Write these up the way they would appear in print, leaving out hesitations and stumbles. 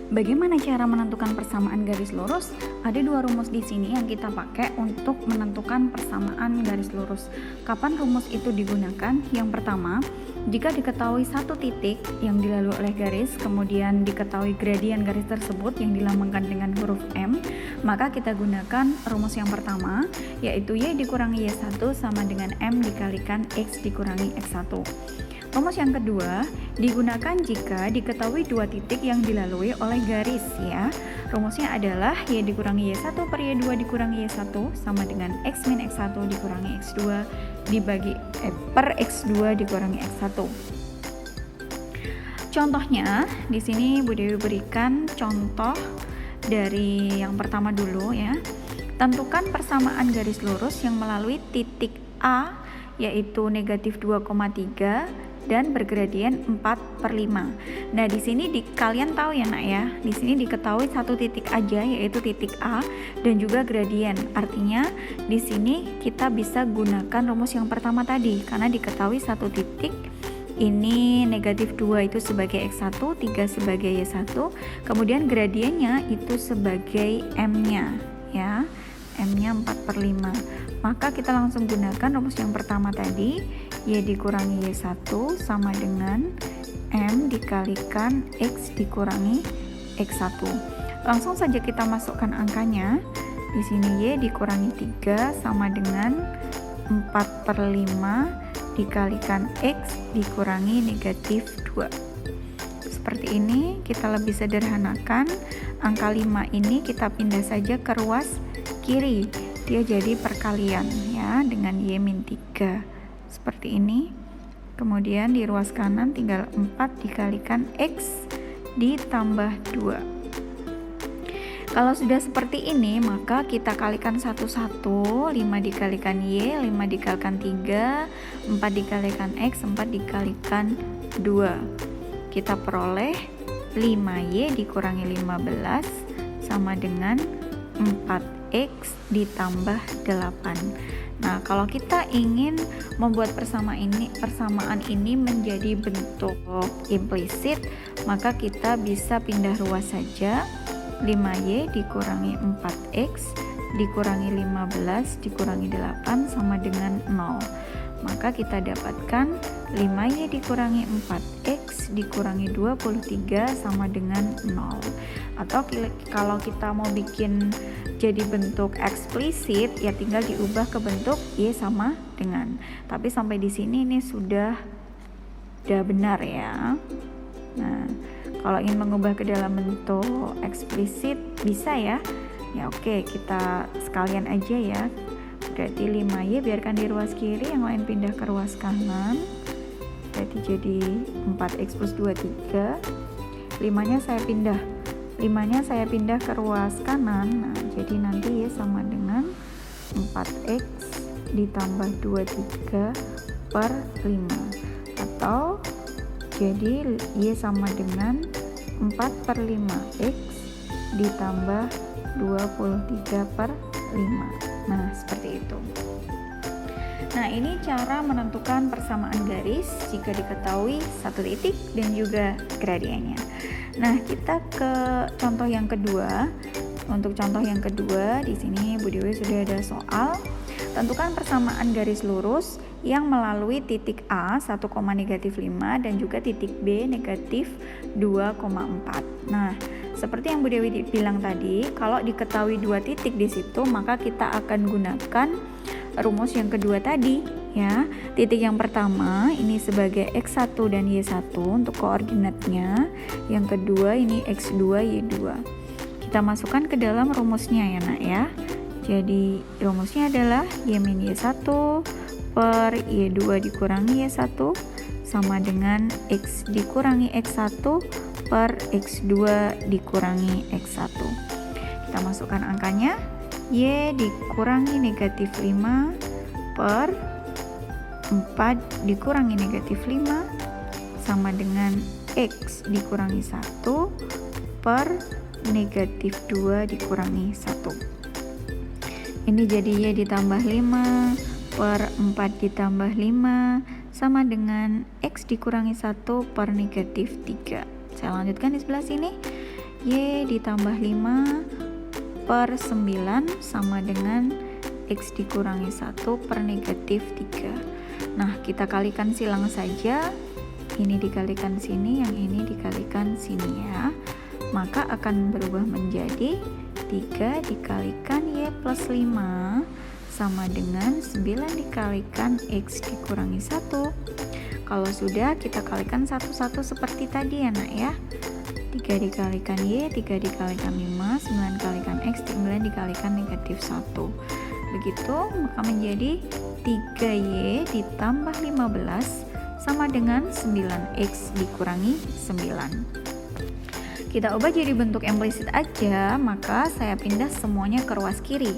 Bagaimana cara menentukan persamaan garis lurus? Ada dua rumus di sini yang kita pakai untuk menentukan persamaan garis lurus. Kapan rumus itu digunakan? Yang pertama, jika diketahui satu titik yang dilalui oleh garis, kemudian diketahui gradien garis tersebut yang dilambangkan dengan huruf M, maka kita gunakan rumus yang pertama, yaitu Y dikurangi Y1 sama dengan M dikalikan X dikurangi X1. Rumus yang kedua digunakan jika diketahui dua titik yang dilalui oleh garis ya. Rumusnya adalah Y dikurangi Y1 per Y2 dikurangi Y1 sama dengan X min X1 dikurangi X2 per X2 dikurangi X1. Contohnya di sini Bu Dewi berikan contoh dari yang pertama dulu ya. Tentukan persamaan garis lurus yang melalui titik A yaitu negatif 2,3 dan bergradien 4/5. Nah, di sini kalian tahu ya nak ya, di sini diketahui satu titik aja yaitu titik A dan juga gradien. Artinya di sini kita bisa gunakan rumus yang pertama tadi karena diketahui satu titik. Ini negatif 2 itu sebagai X1, 3 sebagai Y1, kemudian gradiennya itu sebagai M-nya ya, M-nya 4/5. Maka kita langsung gunakan rumus yang pertama tadi, Y dikurangi Y1 sama dengan M dikalikan X dikurangi X1. Langsung saja kita masukkan angkanya. Di sini Y dikurangi 3 sama dengan 4/5 dikalikan X dikurangi negatif 2. Seperti ini, kita lebih sederhanakan. Angka 5 ini kita pindah saja ke ruas kiri. Dia jadi perkalian ya dengan Y min 3 seperti ini. Kemudian di ruas kanan tinggal 4 dikalikan X ditambah 2. Kalau sudah seperti ini maka kita kalikan satu-satu. 5 dikalikan Y, 5 dikalikan 3, 4 dikalikan X, 4 dikalikan 2. Kita peroleh 5Y dikurangi 15 sama dengan 4X ditambah 8. Nah, kalau kita ingin membuat persamaan ini menjadi bentuk implisit, maka kita bisa pindah ruas saja. 5Y dikurangi 4X dikurangi 15 dikurangi 8 sama dengan 0. Maka kita dapatkan 5Y dikurangi 4X dikurangi 23 sama dengan 0. Atau kalau kita mau bikin jadi bentuk eksplisit ya tinggal diubah ke bentuk Y sama dengan. Tapi sampai di sini ini sudah benar ya. Nah, kalau ingin mengubah ke dalam bentuk eksplisit bisa ya. Ya oke, kita sekalian aja ya. Berarti 5Y biarkan di ruas kiri, yang lain pindah ke ruas kanan. Berarti jadi 4X plus 23. 5-nya saya pindah ke ruas kanan. Nah, jadi nanti Y sama dengan 4X ditambah 23 per 5. Atau jadi Y sama dengan 4/5X ditambah 23 per 5. Nah, seperti itu. Nah, ini cara menentukan persamaan garis jika diketahui satu titik dan juga gradiennya. Nah, kita ke contoh yang kedua. Untuk contoh yang kedua, di sini Bu Dewi sudah ada soal. Tentukan persamaan garis lurus yang melalui titik A 1,-5 dan juga titik B negatif 2,4. Nah, seperti yang Bu Dewi bilang tadi, kalau diketahui dua titik di situ, maka kita akan gunakan rumus yang kedua tadi ya. Titik yang pertama ini sebagai X1 dan Y1 untuk koordinatnya. Yang kedua ini X2 Y2. Kita masukkan ke dalam rumusnya ya nak ya. Jadi rumusnya adalah Y min Y1 per Y2 dikurangi Y1 sama dengan X dikurangi X1 per X2 dikurangi X1. Kita masukkan angkanya. Y dikurangi negatif 5 per 4 dikurangi negatif 5 sama dengan X dikurangi 1 per negatif 2 dikurangi 1. Ini jadi Y ditambah 5 per 4 ditambah 5 sama dengan X dikurangi 1 per negatif 3. Saya lanjutkan di sebelah sini. Y ditambah 5 per 9 sama dengan X dikurangi 1 per negatif 3. Nah, kita kalikan silang saja. Ini dikalikan sini, yang ini dikalikan sini ya. Maka akan berubah menjadi 3 dikalikan Y plus 5 sama dengan 9 dikalikan X dikurangi 1. Kalau sudah, kita kalikan satu-satu seperti tadi ya nak ya. 3 dikalikan Y, 3 dikalikan 5, 9 kalikan X, 9 dikalikan negatif 1. Begitu, maka menjadi 3Y ditambah 15 sama dengan 9X dikurangi 9. Kita ubah jadi bentuk implisit aja, maka saya pindah semuanya ke ruas kiri.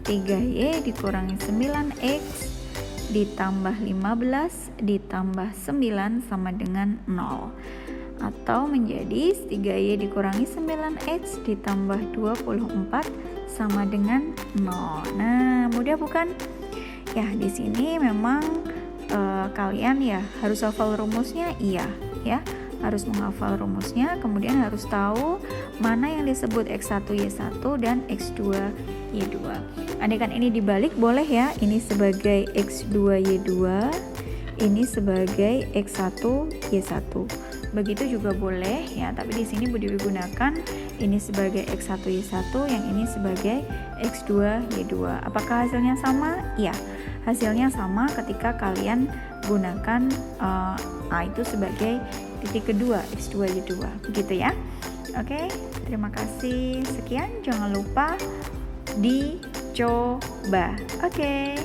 3Y dikurangi 9X ditambah 15 ditambah 9 sama dengan 0. Atau menjadi 3Y dikurangi 9X ditambah 24 sama dengan 0. Nah, mudah bukan? Ya, di sini memang kalian ya harus hafal rumusnya, iya ya. Harus menghafal rumusnya, kemudian harus tahu mana yang disebut X1 Y1 dan X2 Y2. Andaikan ini dibalik boleh ya, ini sebagai X2 Y2, ini sebagai X1 Y1. Begitu juga boleh ya, tapi di sini digunakan ini sebagai X1 Y1, yang ini sebagai X2 Y2. Apakah hasilnya sama? Iya, hasilnya sama ketika kalian gunakan A itu sebagai titik kedua X2 Y2, begitu ya. Oke, terima kasih. Sekian, jangan lupa dicoba. Oke.